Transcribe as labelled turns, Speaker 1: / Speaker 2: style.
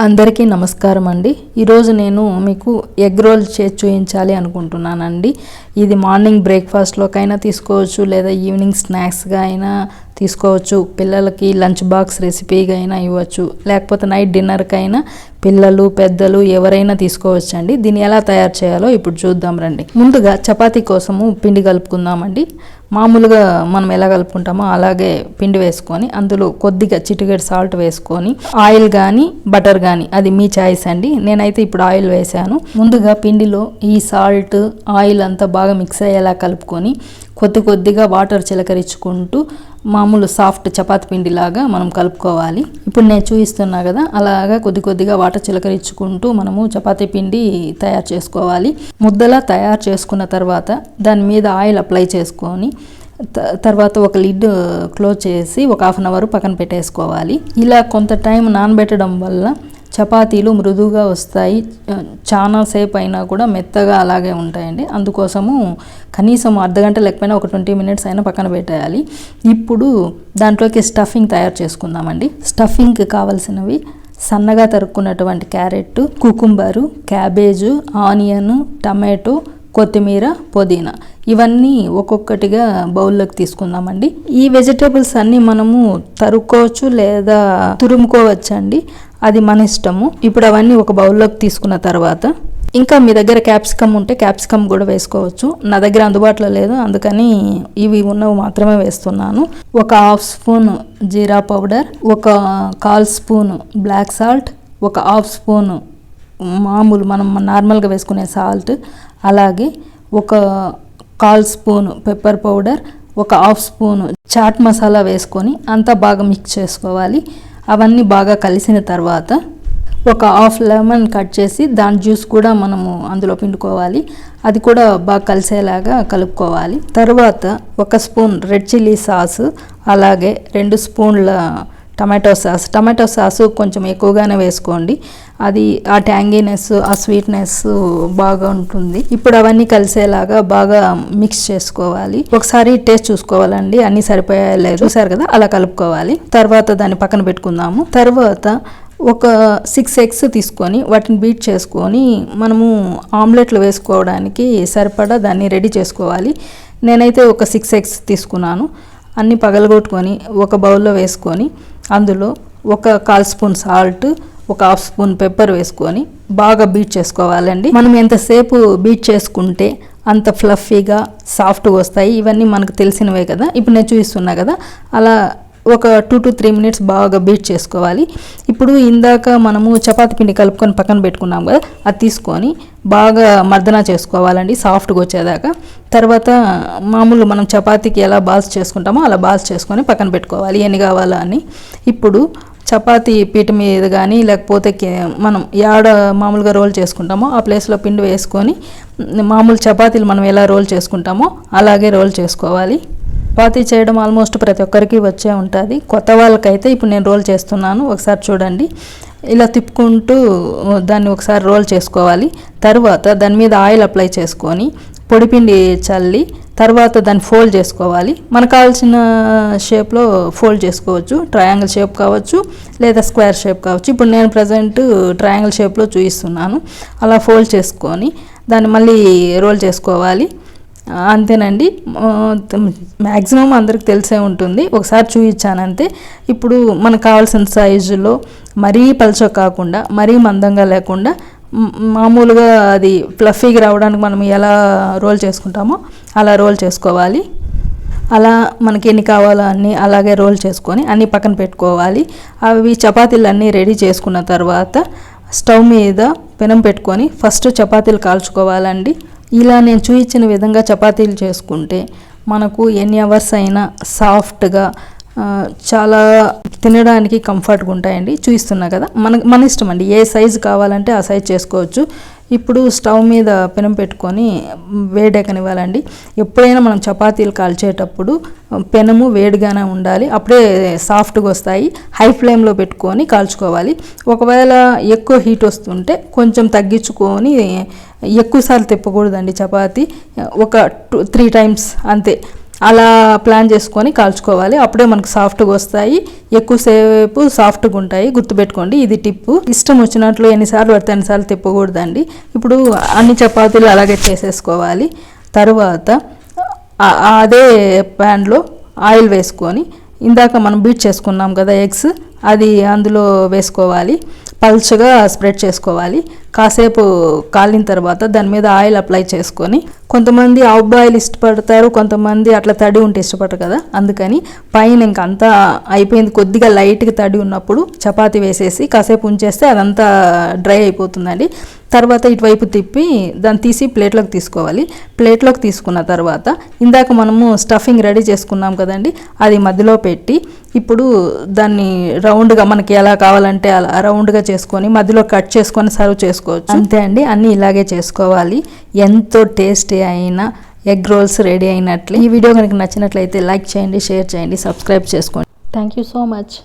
Speaker 1: అందరికీ నమస్కారం అండి. ఈరోజు నేను మీకు ఎగ్ రోల్ చేసి చూపించాలి అనుకుంటున్నానండి. ఇది మార్నింగ్ బ్రేక్ఫాస్ట్లోకైనా తీసుకోవచ్చు, లేదా ఈవినింగ్ స్నాక్స్గా అయినా తీసుకోవచ్చు. పిల్లలకి లంచ్ బాక్స్ రెసిపీగా అయినా ఇవ్వచ్చు, లేకపోతే నైట్ డిన్నర్కైనా పిల్లలు పెద్దలు ఎవరైనా తీసుకోవచ్చు అండి. దీన్ని ఎలా తయారు చేయాలో ఇప్పుడు చూద్దాం రండి. ముందుగా చపాతీ కోసము పిండి కలుపుకుందామండి. మామూలుగా మనం ఎలా కలుపుకుంటామో అలాగే పిండి వేసుకొని అందులో కొద్దిగా చిటికెడు సాల్ట్ వేసుకొని ఆయిల్ కానీ బటర్ కానీ అది మీ చాయిస్ అండి. నేనైతే ఇప్పుడు ఆయిల్ వేసాను. ముందుగా పిండిలో ఈ సాల్ట్ ఆయిల్ అంతా బాగా మిక్స్ అయ్యేలా కలుపుకొని కొద్దిగా వాటర్ చిలకరించుకుంటూ మామూలు సాఫ్ట్ చపాతి పిండిలాగా మనం కలుపుకోవాలి. ఇప్పుడు నేను చూపిస్తున్నా కదా, అలాగా కొద్దిగా వాటర్ చిలకరించుకుంటూ మనము చపాతీ పిండి తయారు చేసుకోవాలి. ముద్దలా తయారు చేసుకున్న తర్వాత దాని మీద ఆయిల్ అప్లై చేసుకొని తర్వాత ఒక లిడ్ క్లోజ్ చేసి ఒక హాఫ్ అన్ అవర్ పక్కన పెట్టేసుకోవాలి. ఇలా కొంత టైం నానబెట్టడం వల్ల చపాతీలు మృదువుగా వస్తాయి. చాలా సేపు అయినా కూడా మెత్తగా అలాగే ఉంటాయండి. అందుకోసము కనీసం అర్ధగంట లేకపోయినా ఒక 20 మినిట్స్ అయినా పక్కన పెట్టేయాలి. ఇప్పుడు దాంట్లోకి స్టఫింగ్ తయారు చేసుకుందామండి. స్టఫింగ్కి కావాల్సినవి సన్నగా తరుక్కున్నటువంటి carrot, cucumber, cabbage, onion, tomato, కొత్తిమీర, పుదీనా ఇవన్నీ ఒక్కొక్కటిగా బౌల్లోకి తీసుకుందామండి. ఈ వెజిటేబుల్స్ అన్నీ మనము తరుక్కోవచ్చు లేదా తురుముకోవచ్చు అండి, అది మన ఇష్టము. ఇప్పుడు అవన్నీ ఒక బౌల్లోకి తీసుకున్న తర్వాత ఇంకా మీ దగ్గర క్యాప్సికమ్ ఉంటే క్యాప్సికమ్ కూడా వేసుకోవచ్చు. నా దగ్గర అందుబాటులో లేదు, అందుకని ఇవి ఉన్నవి మాత్రమే వేస్తున్నాను. ఒక హాఫ్ స్పూన్ జీరా పౌడర్, ఒక 1/4 స్పూన్ బ్లాక్ సాల్ట్, ఒక హాఫ్ స్పూన్ మామూలు మనం నార్మల్గా వేసుకునే సాల్ట్, అలాగే ఒక 1/4 స్పూన్ పెప్పర్ పౌడర్, ఒక హాఫ్ స్పూన్ చాట్ మసాలా వేసుకొని అంతా బాగా మిక్స్ చేసుకోవాలి. అవన్నీ బాగా కలిసిన తర్వాత ఒక హాఫ్ లెమన్ కట్ చేసి దాని జ్యూస్ కూడా మనము అందులో పిండుకోవాలి. అది కూడా బాగా కలిసేలాగా కలుపుకోవాలి. తర్వాత 1 స్పూన్ రెడ్ చిల్లీ సాస్, అలాగే 2 స్పూన్ల టమాటో సాసు కొంచెం ఎక్కువగానే వేసుకోండి. అది ఆ ట్యాంగీనెస్ ఆ స్వీట్నెస్ బాగా ఉంటుంది. ఇప్పుడు అవన్నీ కలిసేలాగా బాగా మిక్స్ చేసుకోవాలి. ఒకసారి టేస్ట్ చూసుకోవాలండి, అన్నీ సరిపోయాయో లేదో. చూసారు కదా, అలా కలుపుకోవాలి. తర్వాత దాన్ని పక్కన పెట్టుకుందాము. తర్వాత ఒక 6 ఎగ్స్ తీసుకొని వాటిని బీట్ చేసుకొని మనము ఆమ్లెట్లు వేసుకోవడానికి సరిపడా దాన్ని రెడీ చేసుకోవాలి. నేనైతే ఒక 6 ఎగ్స్ తీసుకున్నాను. అన్నీ పగలగొట్టుకొని ఒక బౌల్లో వేసుకొని అందులో ఒక 1/4 స్పూన్ సాల్ట్, ఒక హాఫ్ స్పూన్ పెప్పర్ వేసుకొని బాగా బీట్ చేసుకోవాలండి. మనం ఎంతసేపు బీట్ చేసుకుంటే అంత ఫ్లఫీగా సాఫ్ట్గా వస్తాయి. ఇవన్నీ మనకు తెలిసినవే కదా. ఇప్పుడు నేను చూపిస్తున్నా కదా, అలా ఒక 2 to 3 మినిట్స్ బాగా బీట్ చేసుకోవాలి. ఇప్పుడు ఇందాక మనము చపాతీ పిండి కలుపుకొని పక్కన పెట్టుకున్నాం కదా, అది తీసుకొని బాగా మర్దన చేసుకోవాలండి సాఫ్ట్గా వచ్చేదాకా. తర్వాత మామూలు మనం చపాతీకి ఎలా బాల్స్ చేసుకుంటామో అలా బాల్స్ చేసుకొని పక్కన పెట్టుకోవాలి ఎన్ని కావాలో అని. ఇప్పుడు చపాతీ పీట మీద కానీ లేకపోతే మనం మామూలుగా రోల్ చేసుకుంటామో ఆ ప్లేస్లో పిండి వేసుకొని మామూలు చపాతీలు మనం ఎలా రోల్ చేసుకుంటామో అలాగే రోల్ చేసుకోవాలి. చపాతీ చేయడం ఆల్మోస్ట్ ప్రతి ఒక్కరికి వచ్చే ఉంటుంది. కొత్త వాళ్ళకైతే ఇప్పుడు నేను రోల్ చేస్తున్నాను, ఒకసారి చూడండి. ఇలా తిప్పుకుంటూ దాన్ని ఒకసారి రోల్ చేసుకోవాలి. తర్వాత దాని మీద ఆయిల్ అప్లై చేసుకొని పొడిపిండి చల్లి తర్వాత దాన్ని ఫోల్డ్ చేసుకోవాలి. మనకు కావాల్సిన షేప్లో ఫోల్డ్ చేసుకోవచ్చు. ట్రయాంగిల్ షేప్ కావచ్చు లేదా స్క్వేర్ షేప్ కావచ్చు. ఇప్పుడు నేను ప్రజెంట్ ట్రయాంగిల్ షేప్లో చూపిస్తున్నాను. అలా ఫోల్డ్ చేసుకొని దాన్ని మళ్ళీ రోల్ చేసుకోవాలి. అంతేనండి, మ్యాక్సిమం అందరికి తెలిసే ఉంటుంది, ఒకసారి చూపించాను అంతే. ఇప్పుడు మనకు కావాల్సిన సైజులో మరీ పలుచగా కాకుండా మరీ మందంగా లేకుండా మామూలుగా అది ఫ్లఫీగా రావడానికి మనం ఎలా రోల్ చేసుకుంటామో అలా రోల్ చేసుకోవాలి. అలా మనకి ఎన్ని కావాలో అన్నీ అలాగే రోల్ చేసుకొని అన్నీ పక్కన పెట్టుకోవాలి. అవి చపాతీలు అన్నీ రెడీ చేసుకున్న తర్వాత స్టవ్ మీద పెనం పెట్టుకొని ఫస్ట్ చపాతీలు కాల్చుకోవాలండి. ఇలా నేను చూపించిన విధంగా చపాతీలు చేసుకుంటే మనకు ఎన్ని అవర్స్ అయినా సాఫ్ట్గా చాలా తినడానికి కంఫర్ట్గా ఉంటాయండి. చూపిస్తున్నా కదా, మన ఇష్టం అండి, ఏ సైజు కావాలంటే ఆ సైజు చేసుకోవచ్చు. ఇప్పుడు స్టవ్ మీద పెనం పెట్టుకొని వేడెక్కనివ్వాలండి. ఎప్పుడైనా మనం చపాతీలు కాల్చేటప్పుడు పెనము వేడిగానే ఉండాలి, అప్పుడే సాఫ్ట్గా వస్తాయి. హై ఫ్లేమ్లో పెట్టుకొని కాల్చుకోవాలి. ఒకవేళ ఎక్కువ హీట్ వస్తుంటే కొంచెం తగ్గించుకొని ఎక్కువసార్లు తిప్పకూడదండి చపాతీ, ఒక 3 టైమ్స్ అంతే. అలా ప్లాన్ చేసుకొని కాల్చుకోవాలి. అప్పుడే మనకు సాఫ్ట్గా వస్తాయి, ఎక్కువసేపు సాఫ్ట్గా ఉంటాయి. గుర్తుపెట్టుకోండి, ఇది టిప్పు. ఇష్టం వచ్చినట్లు ఎన్నిసార్లు పడితే అన్నిసార్లు తిప్పకూడదండి. ఇప్పుడు అన్ని చపాతీలు అలాగే చేసేసుకోవాలి. తర్వాత అదే ప్యాన్లో ఆయిల్ వేసుకొని ఇందాక మనం బీట్ చేసుకున్నాం కదా ఎగ్స్, అది అందులో వేసుకోవాలి. పల్చగా స్ప్రెడ్ చేసుకోవాలి. కాసేపు కాలిన తర్వాత దాని మీద ఆయిల్ అప్లై చేసుకొని, కొంతమంది హాఫ్ బాయిల్ ఇష్టపడతారు, కొంతమంది అట్లా తడి ఉంటే ఇష్టపడరు కదా, అందుకని పైన ఇంక అంతా అయిపోయింది, కొద్దిగా లైట్గా తడి ఉన్నప్పుడు చపాతీ వేసేసి కాసేపు ఉంచేస్తే అదంతా డ్రై అయిపోతుందండి. తర్వాత ఇటువైపు తిప్పి దాన్ని తీసి ప్లేట్లోకి తీసుకోవాలి. ప్లేట్లోకి తీసుకున్న తర్వాత ఇందాక మనము స్టఫింగ్ రెడీ చేసుకున్నాం కదండి, అది మధ్యలో పెట్టి ఇప్పుడు దాన్ని రౌండ్గా మనకి ఎలా కావాలంటే అలా రౌండ్గా చేసుకొని మధ్యలో కట్ చేసుకొని సర్వ్ చేసుకోవచ్చు. అంతే అండి, అన్నీ ఇలాగే చేసుకోవాలి. ఎంతో టేస్టీ అయిన ఎగ్ రోల్స్ రెడీ అయినట్లే. ఈ వీడియో కనుక నచ్చినట్లయితే లైక్ చేయండి, షేర్ చేయండి, సబ్స్క్రైబ్ చేసుకోండి. Thank you so much.